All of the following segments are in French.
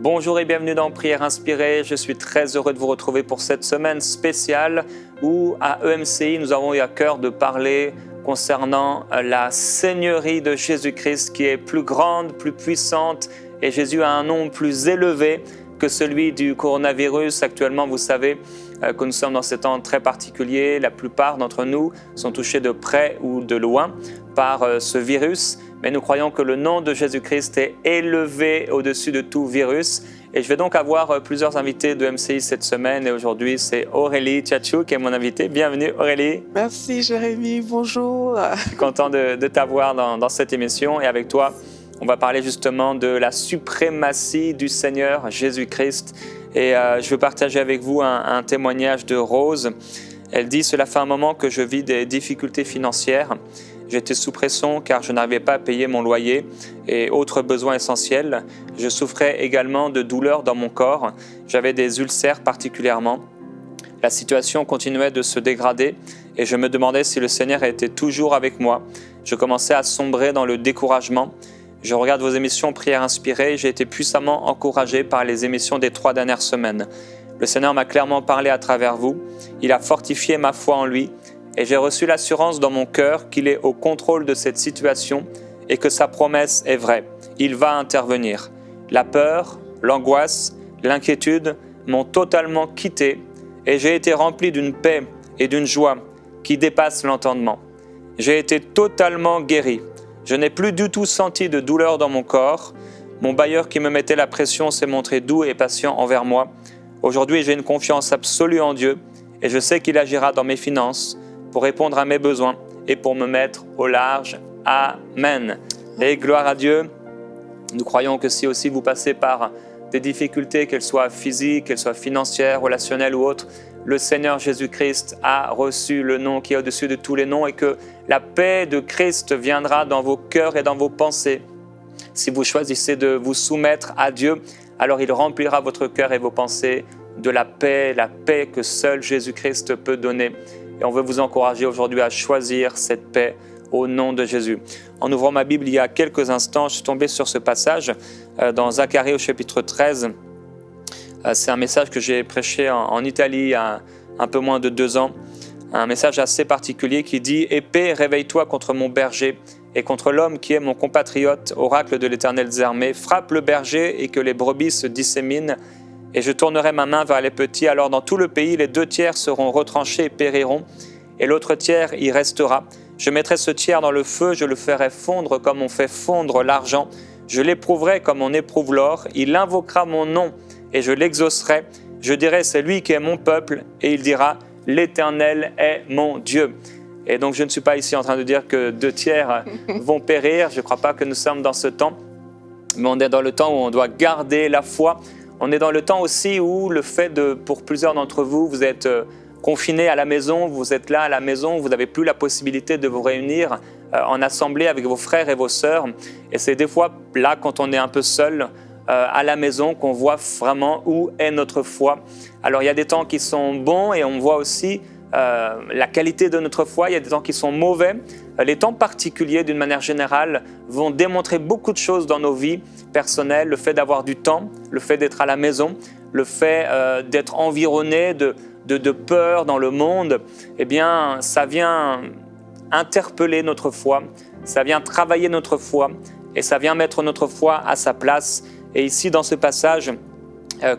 Bonjour et bienvenue dans Prière Inspirée. Je suis très heureux de vous retrouver pour cette semaine spéciale où à EMCI, nous avons eu à cœur de parler concernant la Seigneurie de Jésus-Christ qui est plus grande, plus puissante et Jésus a un nom plus élevé que celui du coronavirus. Actuellement, vous savez que nous sommes dans ces temps très particuliers. La plupart d'entre nous sont touchés de près ou de loin par ce virus. Mais nous croyons que le nom de Jésus-Christ est élevé au-dessus de tout virus. Et je vais donc avoir plusieurs invités de MCI cette semaine. Et aujourd'hui, c'est Aurélie Tchatchou qui est mon invitée. Bienvenue Aurélie. Merci Jérémy, bonjour. Je suis content de t'avoir dans cette émission. Et avec toi, on va parler justement de la suprématie du Seigneur Jésus-Christ. Et je veux partager avec vous un témoignage de Rose. Elle dit « Cela fait un moment que je vis des difficultés financières. J'étais sous pression car je n'arrivais pas à payer mon loyer et autres besoins essentiels. Je souffrais également de douleurs dans mon corps. J'avais des ulcères particulièrement. La situation continuait de se dégrader et je me demandais si le Seigneur était toujours avec moi. Je commençais à sombrer dans le découragement. Je regarde vos émissions Prière Inspirée et j'ai été puissamment encouragé par les émissions des 3 dernières semaines. Le Seigneur m'a clairement parlé à travers vous. Il a fortifié ma foi en lui. Et j'ai reçu l'assurance dans mon cœur qu'il est au contrôle de cette situation et que sa promesse est vraie. Il va intervenir. La peur, l'angoisse, l'inquiétude m'ont totalement quitté et j'ai été rempli d'une paix et d'une joie qui dépassent l'entendement. J'ai été totalement guéri. Je n'ai plus du tout senti de douleur dans mon corps. Mon bailleur qui me mettait la pression s'est montré doux et patient envers moi. Aujourd'hui, j'ai une confiance absolue en Dieu et je sais qu'il agira dans mes finances pour répondre à mes besoins et pour me mettre au large. Amen. Et gloire à Dieu. Nous croyons que si aussi vous passez par des difficultés, qu'elles soient physiques, qu'elles soient financières, relationnelles ou autres, le Seigneur Jésus-Christ a reçu le nom qui est au-dessus de tous les noms et que la paix de Christ viendra dans vos cœurs et dans vos pensées. Si vous choisissez de vous soumettre à Dieu, alors il remplira votre cœur et vos pensées de la paix que seul Jésus-Christ peut donner. Et on veut vous encourager aujourd'hui à choisir cette paix au nom de Jésus. En ouvrant ma Bible il y a quelques instants, je suis tombé sur ce passage dans Zacharie au chapitre 13. C'est un message que j'ai prêché en Italie il y a un peu moins de 2 ans. Un message assez particulier qui dit « Épée, réveille-toi contre mon berger et contre l'homme qui est mon compatriote, oracle de l'Éternel des armées. Frappe le berger et que les brebis se disséminent. Et je tournerai ma main vers les petits. Alors dans tout le pays, les 2 tiers seront retranchés et périront, et l'autre tiers y restera. Je mettrai ce tiers dans le feu, je le ferai fondre comme on fait fondre l'argent. Je l'éprouverai comme on éprouve l'or. Il invoquera mon nom et je l'exaucerai. Je dirai, c'est lui qui est mon peuple, et il dira, l'Éternel est mon Dieu. » Et donc je ne suis pas ici en train de dire que 2 tiers vont périr. Je ne crois pas que nous sommes dans ce temps, mais on est dans le temps où on doit garder la foi. On est dans le temps aussi où le fait pour plusieurs d'entre vous, vous êtes confinés à la maison, vous êtes là à la maison, vous n'avez plus la possibilité de vous réunir en assemblée avec vos frères et vos sœurs. Et c'est des fois là, quand on est un peu seul à la maison, qu'on voit vraiment où est notre foi. Alors il y a des temps qui sont bons et on voit aussi la qualité de notre foi, il y a des temps qui sont mauvais. Les temps particuliers, d'une manière générale, vont démontrer beaucoup de choses dans nos vies personnelles. Le fait d'avoir du temps, le fait d'être à la maison, le fait d'être environné de peur dans le monde, eh bien, ça vient interpeller notre foi, ça vient travailler notre foi et ça vient mettre notre foi à sa place. Et ici, dans ce passage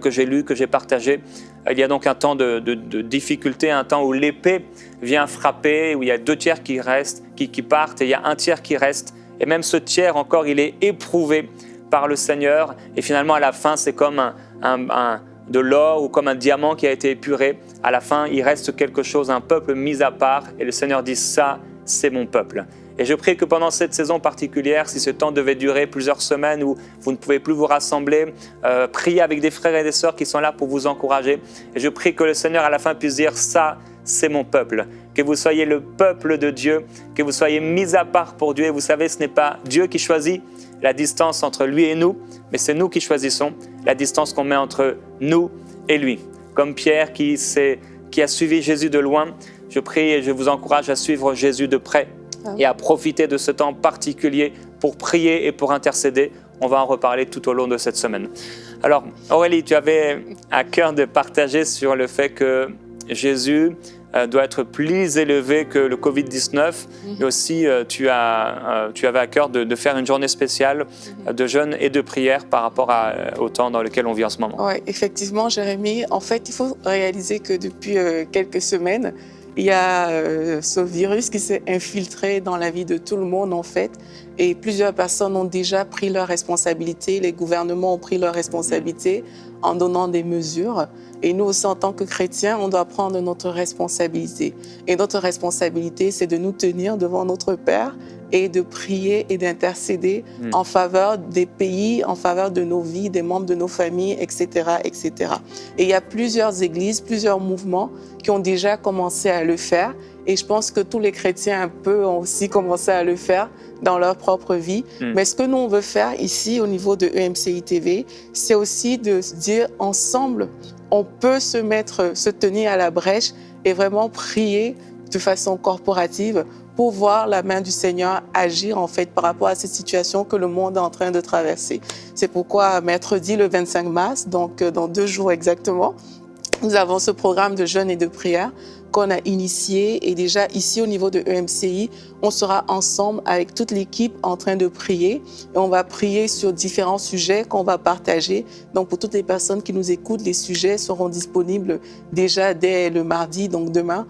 que j'ai lu, que j'ai partagé, il y a donc un temps de difficulté, un temps où l'épée vient frapper, où il y a 2 tiers qui restent, qui partent, et il y a 1 tiers qui reste. Et même ce tiers encore, il est éprouvé par le Seigneur. Et finalement, à la fin, c'est comme de l'or ou comme un diamant qui a été épuré. À la fin, il reste quelque chose, un peuple mis à part. Et le Seigneur dit, ça, c'est mon peuple. Et je prie que pendant cette saison particulière, si ce temps devait durer plusieurs semaines où vous ne pouvez plus vous rassembler, priez avec des frères et des sœurs qui sont là pour vous encourager. Et je prie que le Seigneur à la fin puisse dire « ça, c'est mon peuple ». Que vous soyez le peuple de Dieu, que vous soyez mis à part pour Dieu. Et vous savez, ce n'est pas Dieu qui choisit la distance entre lui et nous, mais c'est nous qui choisissons la distance qu'on met entre nous et lui. Comme Pierre qui a suivi Jésus de loin, je prie et je vous encourage à suivre Jésus de près et à profiter de ce temps particulier pour prier et pour intercéder. On va en reparler tout au long de cette semaine. Alors, Aurélie, tu avais à cœur de partager sur le fait que Jésus doit être plus élevé que le Covid-19. Et aussi, tu avais à cœur de faire une journée spéciale de jeûne et de prière par rapport au temps dans lequel on vit en ce moment. Oui, effectivement, Jérémie. En fait, il faut réaliser que depuis quelques semaines, il y a ce virus qui s'est infiltré dans la vie de tout le monde, en fait. Et plusieurs personnes ont déjà pris leurs responsabilités. Les gouvernements ont pris leurs responsabilités en donnant des mesures. Et nous aussi, en tant que chrétiens, on doit prendre notre responsabilité. Et notre responsabilité, c'est de nous tenir devant notre Père et de prier et d'intercéder en faveur des pays, en faveur de nos vies, des membres de nos familles, etc., etc. Et il y a plusieurs églises, plusieurs mouvements qui ont déjà commencé à le faire. Et je pense que tous les chrétiens un peu ont aussi commencé à le faire dans leur propre vie. Mais ce que nous, on veut faire ici, au niveau de EMCI TV, c'est aussi de se dire ensemble, on peut se tenir à la brèche et vraiment prier de façon corporative pour voir la main du Seigneur agir en fait par rapport à cette situation que le monde est en train de traverser. C'est pourquoi mercredi le 25 mars, donc dans 2 jours exactement, nous avons ce programme de jeûne et de prière qu'on a initié. Et déjà ici au niveau de EMCI, on sera ensemble avec toute l'équipe en train de prier. Et on va prier sur différents sujets qu'on va partager. Donc pour toutes les personnes qui nous écoutent, les sujets seront disponibles déjà dès le mardi, donc demain,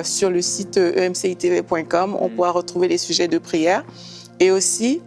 sur le site emcitv.com. On pourra retrouver les sujets de prière. Et aussi,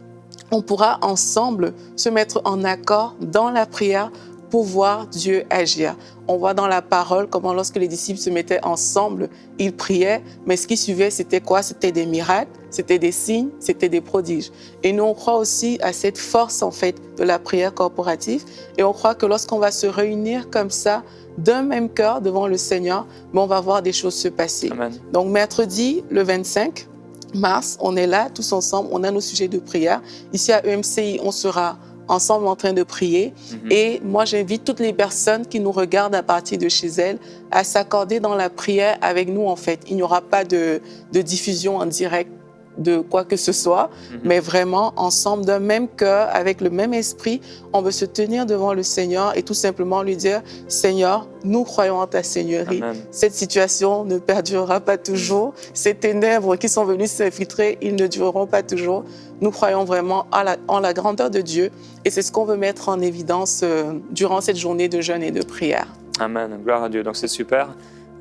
on pourra ensemble se mettre en accord dans la prière pour voir Dieu agir. On voit dans la parole comment lorsque les disciples se mettaient ensemble, ils priaient, mais ce qui suivait, c'était quoi? C'était des miracles, c'était des signes, c'était des prodiges. Et nous, on croit aussi à cette force, en fait, de la prière corporative. Et on croit que lorsqu'on va se réunir comme ça, d'un même cœur devant le Seigneur, mais on va voir des choses se passer. Amen. Donc, mercredi, le 25 mars, on est là, tous ensemble, on a nos sujets de prière. Ici, à EMCI, on sera ensemble en train de prier. Et moi, j'invite toutes les personnes qui nous regardent à partir de chez elles à s'accorder dans la prière avec nous, en fait. Il n'y aura pas de diffusion en direct de quoi que ce soit, mais vraiment ensemble d'un même cœur, avec le même esprit, on veut se tenir devant le Seigneur et tout simplement lui dire, Seigneur, nous croyons en ta Seigneurie. Amen. Cette situation ne perdurera pas toujours. Ces ténèbres qui sont venues s'infiltrer, ils ne dureront pas toujours. Nous croyons vraiment en la grandeur de Dieu et c'est ce qu'on veut mettre en évidence durant cette journée de jeûne et de prière. Amen, gloire à Dieu. Donc c'est super.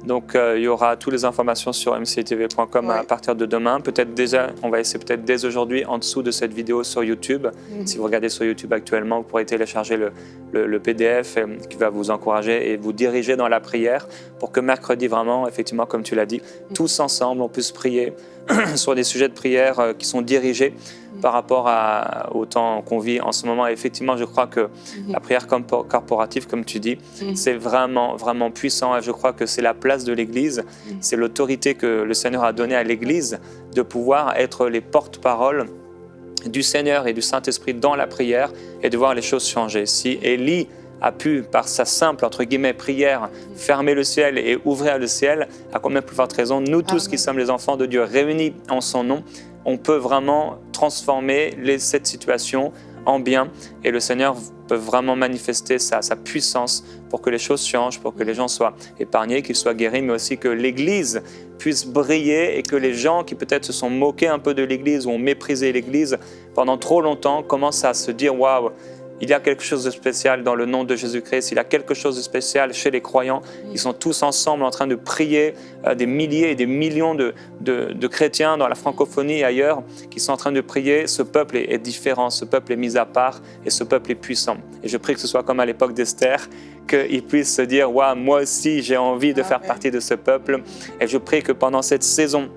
Donc il y aura toutes les informations sur mcitv.com à partir de demain. Peut-être déjà, on va essayer peut-être dès aujourd'hui en dessous de cette vidéo sur YouTube. Si vous regardez sur YouTube actuellement, vous pourrez télécharger le PDF qui va vous encourager et vous diriger dans la prière pour que mercredi vraiment, effectivement, comme tu l'as dit, tous ensemble, on puisse prier sur des sujets de prière qui sont dirigés par rapport au temps qu'on vit en ce moment. Et effectivement, je crois que la prière corporative, comme tu dis, c'est vraiment, vraiment puissant. Et je crois que c'est la place de l'Église, c'est l'autorité que le Seigneur a donnée à l'Église de pouvoir être les porte-paroles du Seigneur et du Saint-Esprit dans la prière et de voir les choses changer. Si Élie a pu, par sa simple, entre guillemets, prière, fermer le ciel et ouvrir le ciel, à combien plus forte raison, nous tous qui sommes les enfants de Dieu réunis en son nom, on peut vraiment transformer cette situation en bien et le Seigneur peut vraiment manifester sa puissance pour que les choses changent, pour que les gens soient épargnés, qu'ils soient guéris, mais aussi que l'Église puisse briller et que les gens qui peut-être se sont moqués un peu de l'Église ou ont méprisé l'Église pendant trop longtemps commencent à se dire « Waouh !» Il y a quelque chose de spécial dans le nom de Jésus-Christ. Il y a quelque chose de spécial chez les croyants. Ils sont tous ensemble en train de prier, des milliers et des millions de chrétiens dans la francophonie et ailleurs qui sont en train de prier. Ce peuple est différent, ce peuple est mis à part et ce peuple est puissant. Et je prie que ce soit comme à l'époque d'Esther, qu'ils puissent se dire « Waouh, moi aussi j'ai envie de faire partie de ce peuple ». Et je prie que pendant cette saison,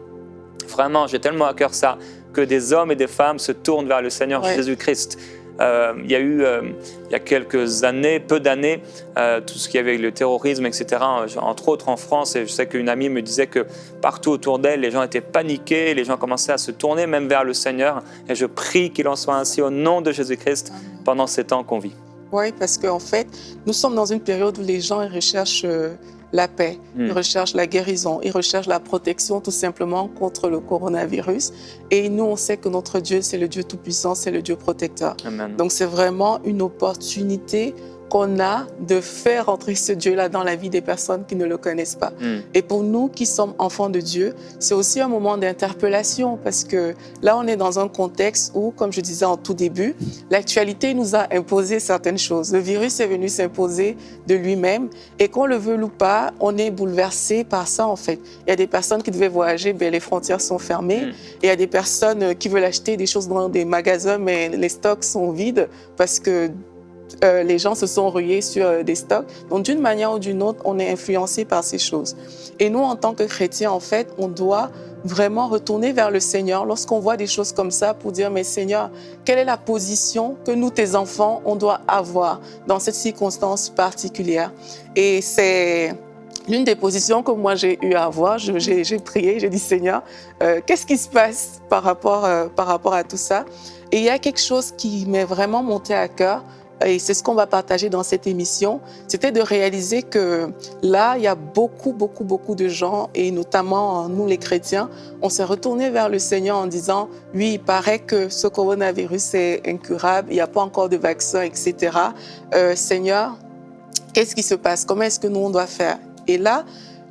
vraiment, j'ai tellement à cœur ça, que des hommes et des femmes se tournent vers le Seigneur Jésus-Christ. Il y a eu, il y a quelques années, peu d'années, tout ce qu'il y avait avec le terrorisme, etc., entre autres en France, et je sais qu'une amie me disait que partout autour d'elle, les gens étaient paniqués, les gens commençaient à se tourner même vers le Seigneur, et je prie qu'il en soit ainsi au nom de Jésus-Christ pendant ces temps qu'on vit. Oui, parce qu'en fait, nous sommes dans une période où les gens recherchent la paix, ils recherchent la guérison, ils recherchent la protection tout simplement contre le coronavirus. Et nous, on sait que notre Dieu, c'est le Dieu Tout-Puissant, c'est le Dieu protecteur. Amen. Donc, c'est vraiment une opportunité qu'on a de faire entrer ce Dieu-là dans la vie des personnes qui ne le connaissent pas. Et pour nous qui sommes enfants de Dieu, c'est aussi un moment d'interpellation parce que là, on est dans un contexte où, comme je disais en tout début, l'actualité nous a imposé certaines choses. Le virus est venu s'imposer de lui-même et qu'on le veuille ou pas, on est bouleversé par ça en fait. Il y a des personnes qui devaient voyager, ben, les frontières sont fermées. Et il y a des personnes qui veulent acheter des choses dans des magasins, mais les stocks sont vides parce que les gens se sont rués sur des stocks. Donc, d'une manière ou d'une autre, on est influencé par ces choses. Et nous, en tant que chrétiens, en fait, on doit vraiment retourner vers le Seigneur lorsqu'on voit des choses comme ça pour dire, mais Seigneur, quelle est la position que nous, tes enfants, on doit avoir dans cette circonstance particulière? Et c'est l'une des positions que moi j'ai eu à avoir. J'ai prié, j'ai dit, Seigneur, qu'est-ce qui se passe par rapport à tout ça? Et il y a quelque chose qui m'est vraiment monté à cœur. Et c'est ce qu'on va partager dans cette émission, c'était de réaliser que là, il y a beaucoup de gens, et notamment nous les chrétiens, on s'est retourné vers le Seigneur en disant, oui, il paraît que ce coronavirus est incurable, il n'y a pas encore de vaccin, etc. Seigneur, qu'est-ce qui se passe? Comment est-ce que nous, on doit faire? Et là,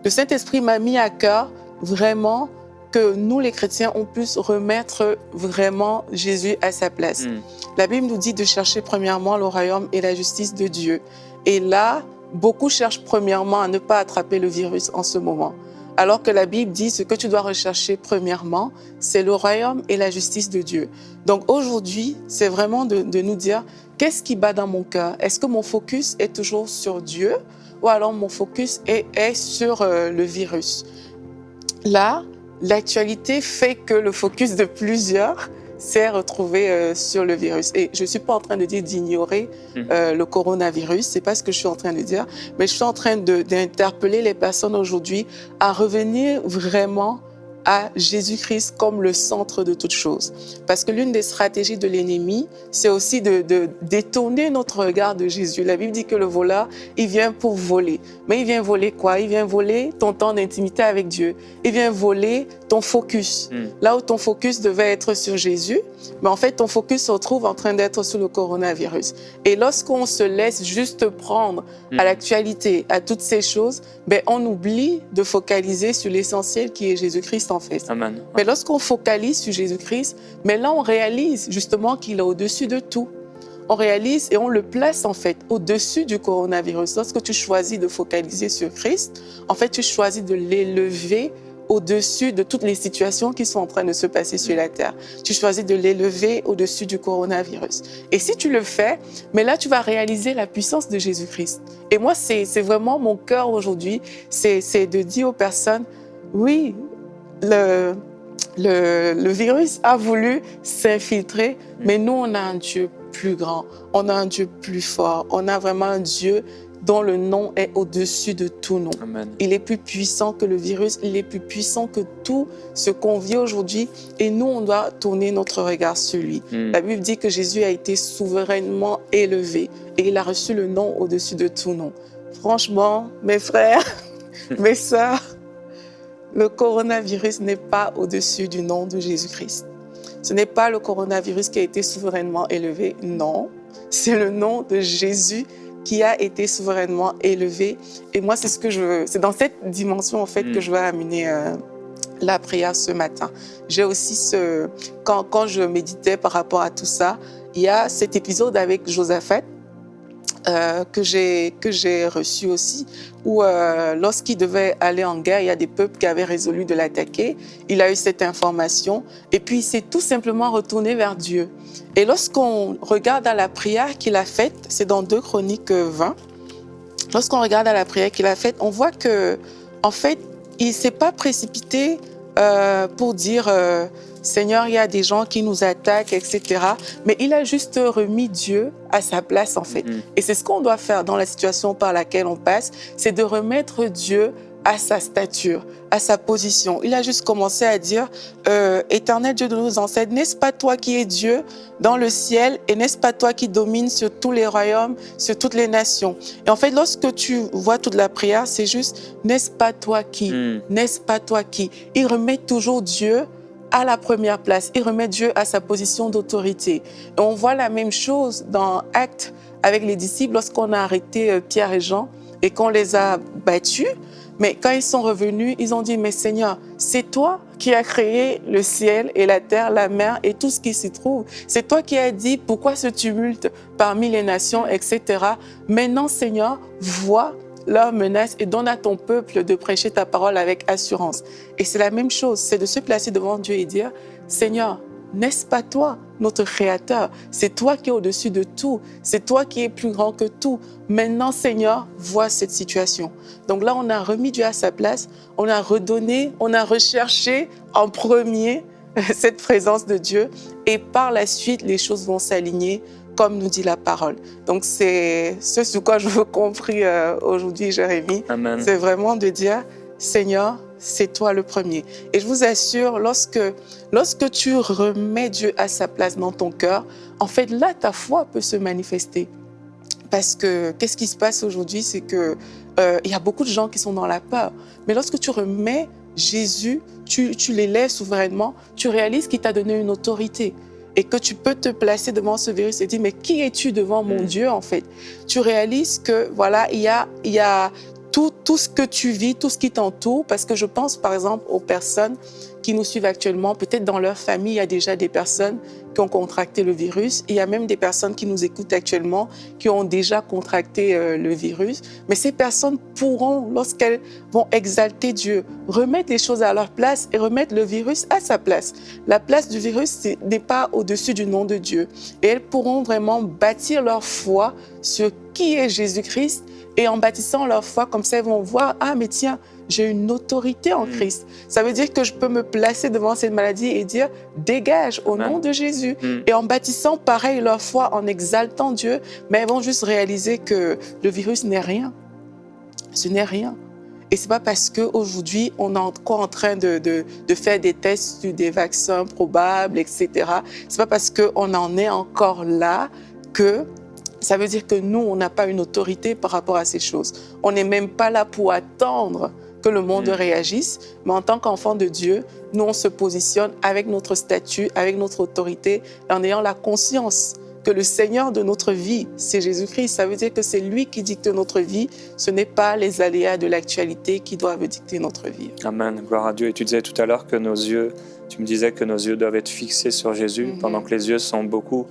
le Saint-Esprit m'a mis à cœur vraiment que nous, les chrétiens, on puisse remettre vraiment Jésus à sa place. La Bible nous dit de chercher premièrement le royaume et la justice de Dieu. Et là, beaucoup cherchent premièrement à ne pas attraper le virus en ce moment. Alors que la Bible dit ce que tu dois rechercher premièrement, c'est le royaume et la justice de Dieu. Donc aujourd'hui, c'est vraiment de nous dire, qu'est-ce qui bat dans mon cœur? Est-ce que mon focus est toujours sur Dieu ou alors mon focus est sur le virus? Là, l'actualité fait que le focus de plusieurs s'est retrouvé sur le virus. Et je ne suis pas en train de dire d'ignorer le coronavirus, ce n'est pas ce que je suis en train de dire, mais je suis en train d'interpeller les personnes aujourd'hui à revenir vraiment à Jésus-Christ comme le centre de toute chose. Parce que l'une des stratégies de l'ennemi, c'est aussi de détourner notre regard de Jésus. La Bible dit que le voleur, il vient pour voler. Mais il vient voler quoi? Il vient voler ton temps d'intimité avec Dieu. Il vient voler ton focus. Là où ton focus devait être sur Jésus, mais en fait, ton focus se retrouve en train d'être sur le coronavirus. Et lorsqu'on se laisse juste prendre à l'actualité, à toutes ces choses, ben, on oublie de focaliser sur l'essentiel qui est Jésus-Christ en fait. Amen. Mais lorsqu'on focalise sur Jésus-Christ, mais là, on réalise justement qu'il est au-dessus de tout. On réalise et on le place en fait au-dessus du coronavirus. Lorsque tu choisis de focaliser sur Christ, en fait, tu choisis de l'élever au-dessus de toutes les situations qui sont en train de se passer sur la terre. Tu choisis de l'élever au-dessus du coronavirus. Et si tu le fais, mais là, tu vas réaliser la puissance de Jésus-Christ. Et moi, c'est vraiment mon cœur aujourd'hui, c'est de dire aux personnes, oui, le virus a voulu s'infiltrer, mais nous, on a un Dieu plus grand, on a un Dieu plus fort, on a vraiment un Dieu dont le nom est au-dessus de tout nom. Amen. Il est plus puissant que le virus, il est plus puissant que tout ce qu'on vit aujourd'hui. Et nous, on doit tourner notre regard sur lui. La Bible dit que Jésus a été souverainement élevé et il a reçu le nom au-dessus de tout nom. Franchement, mes frères, mes sœurs, le coronavirus n'est pas au-dessus du nom de Jésus-Christ. Ce n'est pas le coronavirus qui a été souverainement élevé, non. C'est le nom de Jésus qui a été souverainement élevé. Et moi, c'est ce que je veux. C'est dans cette dimension, en fait, que je veux amener la prière ce matin. J'ai aussi quand je méditais par rapport à tout ça, il y a cet épisode avec Josaphat que j'ai reçu aussi, où lorsqu'il devait aller en guerre, il y a des peuples qui avaient résolu de l'attaquer. Il a eu cette information et puis il s'est tout simplement retourné vers Dieu. Et lorsqu'on regarde à la prière qu'il a faite, c'est dans 2 Chroniques 20, lorsqu'on regarde à la prière qu'il a faite, on voit que, en fait, il ne s'est pas précipité pour dire Seigneur, il y a des gens qui nous attaquent, etc. Mais il a juste remis Dieu à sa place, en fait. Et c'est ce qu'on doit faire dans la situation par laquelle on passe, c'est de remettre Dieu à sa stature, à sa position. Il a juste commencé à dire Éternel Dieu de nos ancêtres, n'est-ce pas toi qui es Dieu dans le ciel et n'est-ce pas toi qui domines sur tous les royaumes, sur toutes les nations? Et en fait, lorsque tu vois toute la prière, c'est juste n'est-ce pas toi qui? N'est-ce pas toi qui? Il remet toujours Dieu à la première place. Il remet Dieu à sa position d'autorité. Et on voit la même chose dans Actes avec les disciples lorsqu'on a arrêté Pierre et Jean et qu'on les a battus. Mais quand ils sont revenus, ils ont dit, mais Seigneur, c'est toi qui as créé le ciel et la terre, la mer et tout ce qui s'y trouve. C'est toi qui as dit, pourquoi ce tumulte parmi les nations, etc. Maintenant, Seigneur, vois leurs menaces et donne à ton peuple de prêcher ta parole avec assurance. Et c'est la même chose, c'est de se placer devant Dieu et dire, Seigneur, n'est-ce pas toi, notre Créateur? C'est toi qui es au-dessus de tout. C'est toi qui es plus grand que tout. Maintenant, Seigneur, vois cette situation. Donc là, on a remis Dieu à sa place. On a redonné, on a recherché en premier cette présence de Dieu. Et par la suite, les choses vont s'aligner comme nous dit la parole. Donc c'est ce sur quoi je veux compris aujourd'hui, Jérémie. Amen. C'est vraiment de dire, Seigneur, c'est toi le premier. Et je vous assure, lorsque tu remets Dieu à sa place dans ton cœur, en fait, là, ta foi peut se manifester. Parce que, qu'est-ce qui se passe aujourd'hui? C'est que y a beaucoup de gens qui sont dans la peur. Mais lorsque tu remets Jésus, tu l'élèves souverainement, tu réalises qu'il t'a donné une autorité. Et que tu peux te placer devant ce virus et dire, mais qui es-tu devant mon Dieu, en fait? Tu réalises que, voilà, il y a tout ce que tu vis, tout ce qui t'entoure, parce que je pense par exemple aux personnes qui nous suivent actuellement, peut-être dans leur famille, il y a déjà des personnes qui ont contracté le virus. Il y a même des personnes qui nous écoutent actuellement qui ont déjà contracté le virus. Mais ces personnes pourront, lorsqu'elles vont exalter Dieu, remettre les choses à leur place et remettre le virus à sa place. La place du virus n'est pas au-dessus du nom de Dieu. Et elles pourront vraiment bâtir leur foi sur qui est Jésus-Christ. Et en bâtissant leur foi, comme ça, elles vont voir, ah mais tiens, j'ai une autorité en Christ. Ça veut dire que je peux me placer devant cette maladie et dire, dégage au nom de Jésus. Et en bâtissant pareil leur foi, en exaltant Dieu, mais elles vont juste réaliser que le virus n'est rien. Ce n'est rien. Et c'est pas parce qu'aujourd'hui, on est encore en train de faire des tests sur des vaccins probables, etc. C'est pas parce qu'on en est encore là que ça veut dire que nous, on n'a pas une autorité par rapport à ces choses. On n'est même pas là pour attendre que le monde réagisse, mais en tant qu'enfant de Dieu, nous, on se positionne avec notre statut, avec notre autorité, en ayant la conscience que le Seigneur de notre vie, c'est Jésus-Christ. Ça veut dire que c'est lui qui dicte notre vie. Ce n'est pas les aléas de l'actualité qui doivent dicter notre vie. Amen. Gloire à Dieu. Et tu disais tout à l'heure que nos yeux, tu me disais que nos yeux doivent être fixés sur Jésus, pendant que les yeux sont beaucoup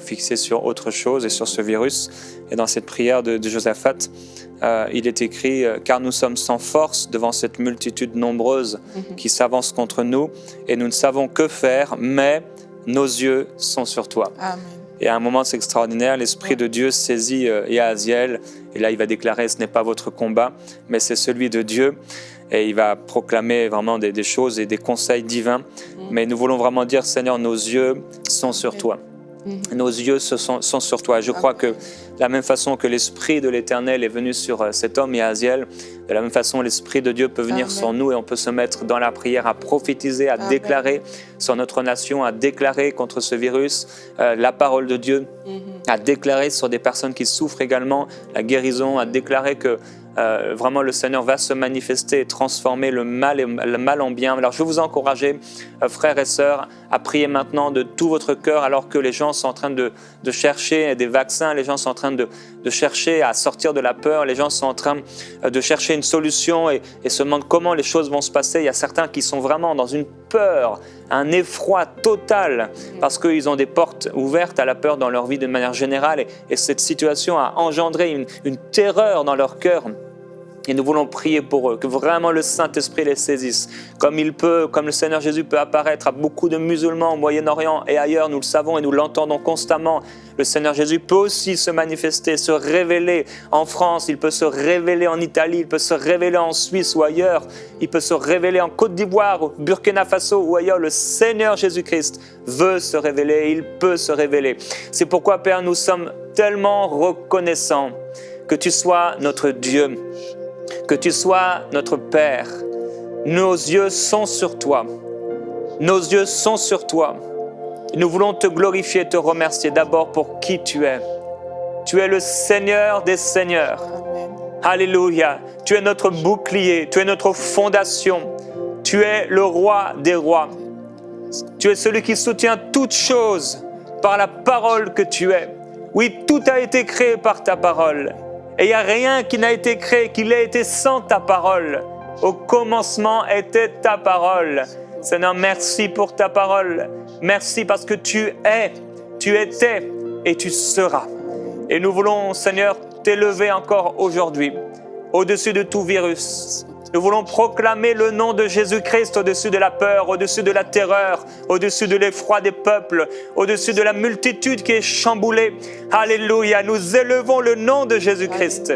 fixés sur autre chose et sur ce virus. Et dans cette prière de Josaphat, il est écrit « Car nous sommes sans force devant cette multitude nombreuse qui s'avance contre nous, et nous ne savons que faire, mais nos yeux sont sur toi. » Amen. Et à un moment, c'est extraordinaire, l'Esprit de Dieu saisit Yahaziel, et là, il va déclarer « Ce n'est pas votre combat, mais c'est celui de Dieu. » Et il va proclamer vraiment des choses et des conseils divins. Mais nous voulons vraiment dire « Seigneur, nos yeux sont sur toi. » Nos yeux sont sur toi. Je crois que de la même façon que l'Esprit de l'Éternel est venu sur cet homme, Yahaziel, de la même façon, l'Esprit de Dieu peut venir sur nous et on peut se mettre dans la prière à prophétiser, à déclarer sur notre nation, à déclarer contre ce virus la parole de Dieu, à déclarer sur des personnes qui souffrent également la guérison, à déclarer que vraiment le Seigneur va se manifester et transformer le mal en bien. Alors je veux vous encourager, frères et sœurs, à prier maintenant de tout votre cœur alors que les gens sont en train de chercher des vaccins, les gens sont en train de chercher à sortir de la peur, les gens sont en train de chercher une solution et se demandent comment les choses vont se passer. Il y a certains qui sont vraiment dans une peur, un effroi total parce qu'ils ont des portes ouvertes à la peur dans leur vie de manière générale et cette situation a engendré une terreur dans leur cœur. Et nous voulons prier pour eux, que vraiment le Saint-Esprit les saisisse. Comme le Seigneur Jésus peut apparaître à beaucoup de musulmans au Moyen-Orient et ailleurs, nous le savons et nous l'entendons constamment. Le Seigneur Jésus peut aussi se manifester, se révéler en France, il peut se révéler en Italie, il peut se révéler en Suisse ou ailleurs, il peut se révéler en Côte d'Ivoire, au Burkina Faso ou ailleurs. Le Seigneur Jésus-Christ veut se révéler, il peut se révéler. C'est pourquoi, Père, nous sommes tellement reconnaissants que tu sois notre Dieu, que tu sois notre Père. Nos yeux sont sur toi. Nos yeux sont sur toi. Nous voulons te glorifier, te remercier d'abord pour qui tu es. Tu es le Seigneur des Seigneurs. Amen. Alléluia. Tu es notre bouclier, tu es notre fondation. Tu es le roi des rois. Tu es celui qui soutient toutes choses par la parole que tu es. Oui, tout a été créé par ta parole. Et il n'y a rien qui n'a été créé, qui ait été sans ta parole. Au commencement était ta parole. Seigneur, merci pour ta parole. Merci parce que tu es, tu étais et tu seras. Et nous voulons, Seigneur, t'élever encore aujourd'hui, au-dessus de tout virus. Nous voulons proclamer le nom de Jésus-Christ au-dessus de la peur, au-dessus de la terreur, au-dessus de l'effroi des peuples, au-dessus de la multitude qui est chamboulée. Alléluia, nous élevons le nom de Jésus-Christ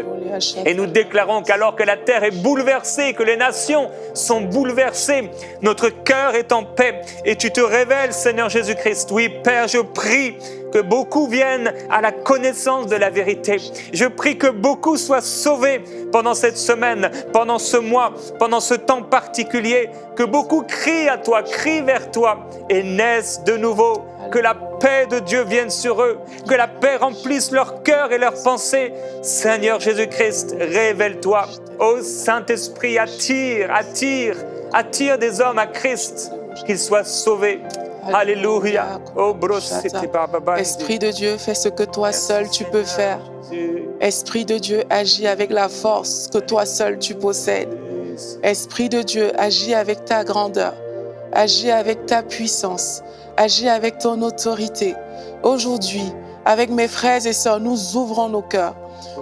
et nous déclarons qu'alors que la terre est bouleversée, que les nations sont bouleversées, notre cœur est en paix et tu te révèles, Seigneur Jésus-Christ. Oui, Père, je prie que beaucoup viennent à la connaissance de la vérité. Je prie que beaucoup soient sauvés pendant cette semaine, pendant ce mois, pendant ce temps particulier, que beaucoup crient à toi, crient vers toi et naissent de nouveau. Que la paix de Dieu vienne sur eux, que la paix remplisse leur cœur et leurs pensées. Seigneur Jésus-Christ, révèle-toi. Ô Saint-Esprit, attire des hommes à Christ, qu'ils soient sauvés. Alléluia. Oh, Esprit de Dieu, fais ce que toi seul tu peux faire. Esprit de Dieu, agis avec la force que toi seul tu possèdes. Esprit de Dieu, agis avec ta grandeur. Agis avec ta puissance. Agis avec ton autorité. Aujourd'hui, avec mes frères et sœurs, nous ouvrons nos cœurs.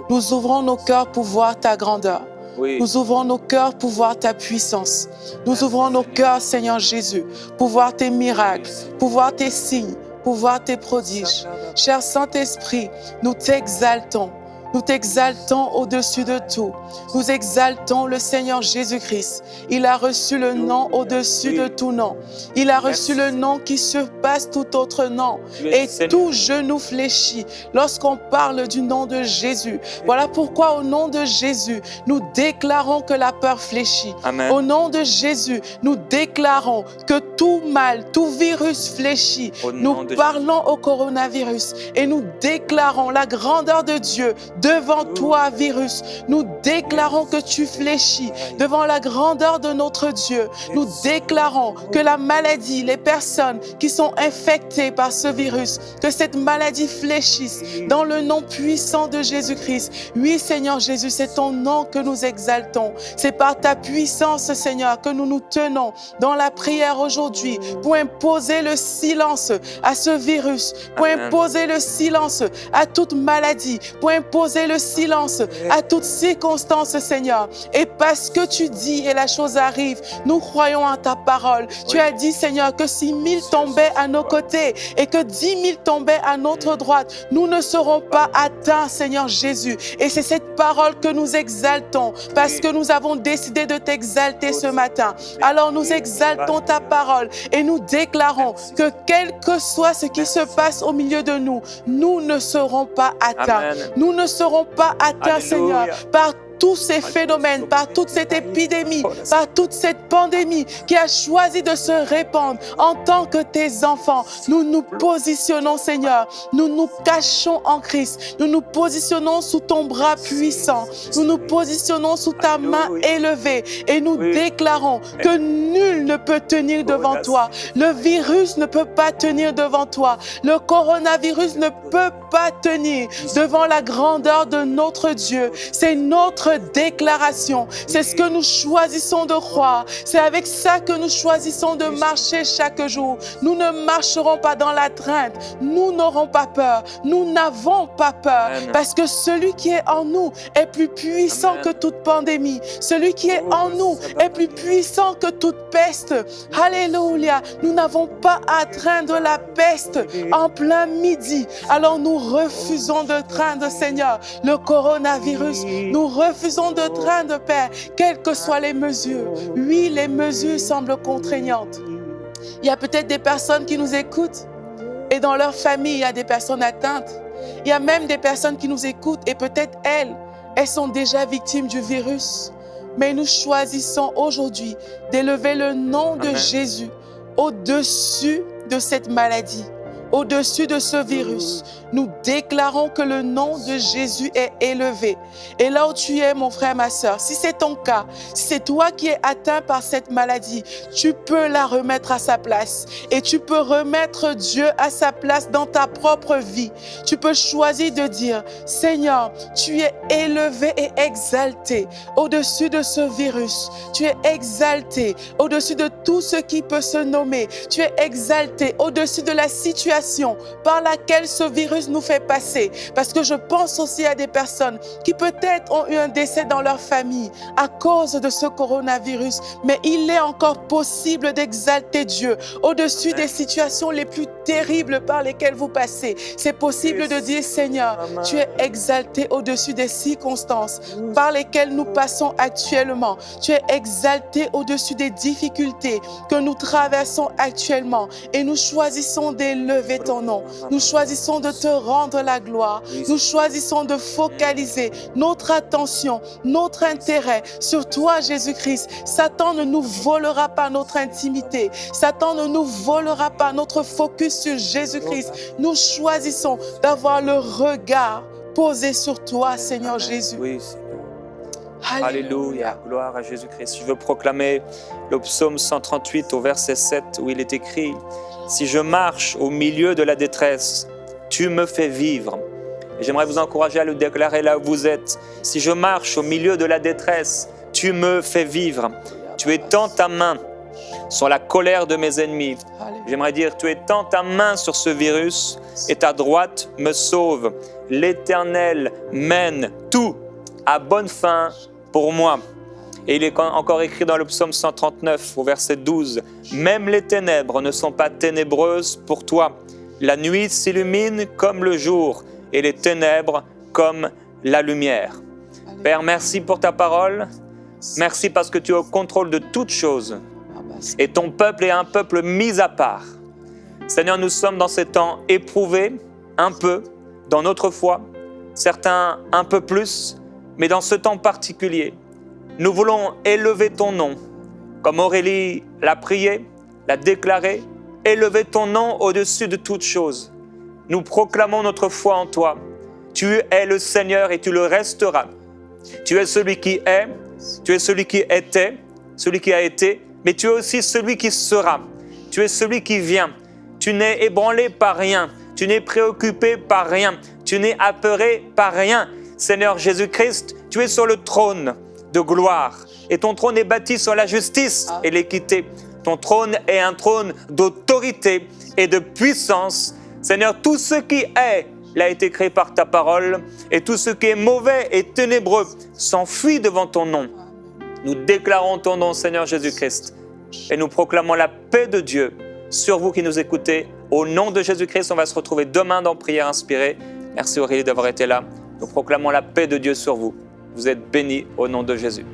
Nous ouvrons nos cœurs pour voir ta grandeur. Oui. Nous ouvrons nos cœurs pour voir ta puissance. Nous ouvrons nos cœurs, Seigneur Jésus, pour voir tes miracles, pour voir tes signes, pour voir tes prodiges. Cher Saint-Esprit, nous t'exaltons. Nous t'exaltons au-dessus de tout. Nous exaltons le Seigneur Jésus-Christ. Il a reçu le nom au-dessus de tout nom. Il a reçu le nom qui surpasse tout autre nom. Et tout genou fléchit lorsqu'on parle du nom de Jésus. Voilà pourquoi au nom de Jésus, nous déclarons que la peur fléchit. Amen. Au nom de Jésus, nous déclarons que tout mal, tout virus fléchit. Nous parlons au coronavirus et nous déclarons la grandeur de Dieu devant toi, virus. Nous déclarons que tu fléchis devant la grandeur de notre Dieu. Nous déclarons que la maladie, les personnes qui sont infectées par ce virus, que cette maladie fléchisse dans le nom puissant de Jésus-Christ. Oui, Seigneur Jésus, c'est ton nom que nous exaltons. C'est par ta puissance, Seigneur, que nous nous tenons dans la prière aujourd'hui pour imposer le silence à ce virus, pour imposer le silence à toute maladie, pour imposer le silence à toute circonstance, Seigneur. Et parce que tu dis et la chose arrive, nous croyons en ta parole. Tu as dit, Seigneur, que si 1000 tombaient à nos côtés et que 10 000 tombaient à notre droite, nous ne serons pas atteints, Seigneur Jésus. Et c'est cette parole que nous exaltons parce que nous avons décidé de t'exalter ce matin. Alors nous exaltons ta parole et nous déclarons que quel que soit ce qui se passe au milieu de nous, nous ne serons pas atteints. Amen. Nous ne serons pas atteints, Seigneur, par tous ces phénomènes, par toute cette épidémie, par toute cette pandémie qui a choisi de se répandre en tant que tes enfants. Nous nous positionnons, Seigneur. Nous nous cachons en Christ. Nous nous positionnons sous ton bras puissant. Nous nous positionnons sous ta main élevée et nous déclarons que nul ne peut tenir devant toi. Le virus ne peut pas tenir devant toi. Le coronavirus ne peut pas tenir devant la grandeur de notre Dieu. C'est notre déclaration. C'est ce que nous choisissons de croire. C'est avec ça que nous choisissons de marcher chaque jour. Nous ne marcherons pas dans la crainte. Nous n'aurons pas peur. Nous n'avons pas peur. Amen. Parce que celui qui est en nous est plus puissant que toute pandémie. Celui qui est en nous est plus puissant que toute peste. Alléluia. Nous n'avons pas à craindre la peste en plein midi. Alors nous refusons de craindre, Seigneur, le coronavirus. Nous refusons de craindre, Père, quelles que soient les mesures. Oui, les mesures semblent contraignantes. Il y a peut-être des personnes qui nous écoutent et dans leur famille, il y a des personnes atteintes. Il y a même des personnes qui nous écoutent et peut-être elles sont déjà victimes du virus. Mais nous choisissons aujourd'hui d'élever le nom de Jésus au-dessus de cette maladie, au-dessus de ce virus. Nous déclarons que le nom de Jésus est élevé. Et là où tu es, mon frère, ma sœur, si c'est ton cas, si c'est toi qui es atteint par cette maladie, tu peux la remettre à sa place. Et tu peux remettre Dieu à sa place dans ta propre vie. Tu peux choisir de dire, Seigneur, tu es élevé et exalté au-dessus de ce virus. Tu es exalté au-dessus de tout ce qui peut se nommer. Tu es exalté au-dessus de la situation par laquelle ce virus nous fait passer. Parce que je pense aussi à des personnes qui peut-être ont eu un décès dans leur famille à cause de ce coronavirus. Mais il est encore possible d'exalter Dieu au-dessus des situations les plus terribles par lesquelles vous passez. C'est possible de dire, Seigneur, tu es exalté au-dessus des circonstances par lesquelles nous passons actuellement. Tu es exalté au-dessus des difficultés que nous traversons actuellement. Et nous choisissons d'élever ton nom. Nous choisissons de te rendre la gloire. Nous choisissons de focaliser notre attention, notre intérêt sur toi, Jésus-Christ. Satan ne nous volera pas notre intimité. Satan ne nous volera pas notre focus sur Jésus-Christ. Nous choisissons d'avoir le regard posé sur toi, Seigneur Jésus. Oui, Seigneur. Alléluia, gloire à Jésus-Christ. Je veux proclamer le psaume 138 au verset 7 où il est écrit « Si je marche au milieu de la détresse, tu me fais vivre. » Et j'aimerais vous encourager à le déclarer là où vous êtes. « Si je marche au milieu de la détresse, tu me fais vivre. Tu étends ta main sur la colère de mes ennemis. » J'aimerais dire, tu étends ta main sur ce virus et ta droite me sauve. L'Éternel mène tout à bonne fin pour moi. Et il est encore écrit dans le psaume 139 au verset 12, « Même les ténèbres ne sont pas ténébreuses pour toi. La nuit s'illumine comme le jour et les ténèbres comme la lumière. » Père, merci pour ta parole. Merci parce que tu es au contrôle de toutes choses. Et ton peuple est un peuple mis à part. Seigneur, nous sommes dans ces temps éprouvés, un peu, dans notre foi, certains un peu plus, mais dans ce temps particulier, nous voulons élever ton nom, comme Aurélie l'a prié, l'a déclaré, élever ton nom au-dessus de toutes choses. Nous proclamons notre foi en toi. Tu es le Seigneur et tu le resteras. Tu es celui qui est, tu es celui qui était, celui qui a été, mais tu es aussi celui qui sera. Tu es celui qui vient. Tu n'es ébranlé par rien. Tu n'es préoccupé par rien. Tu n'es apeuré par rien. Seigneur Jésus-Christ, tu es sur le trône de gloire. Et ton trône est bâti sur la justice et l'équité. Ton trône est un trône d'autorité et de puissance. Seigneur, tout ce qui est, l'a été créé par ta parole. Et tout ce qui est mauvais et ténébreux s'enfuit devant ton nom. Nous déclarons ton nom, Seigneur Jésus-Christ. Et nous proclamons la paix de Dieu sur vous qui nous écoutez. Au nom de Jésus-Christ, on va se retrouver demain dans Prière Inspirée. Merci Aurélie d'avoir été là. Nous proclamons la paix de Dieu sur vous. Vous êtes bénis au nom de Jésus.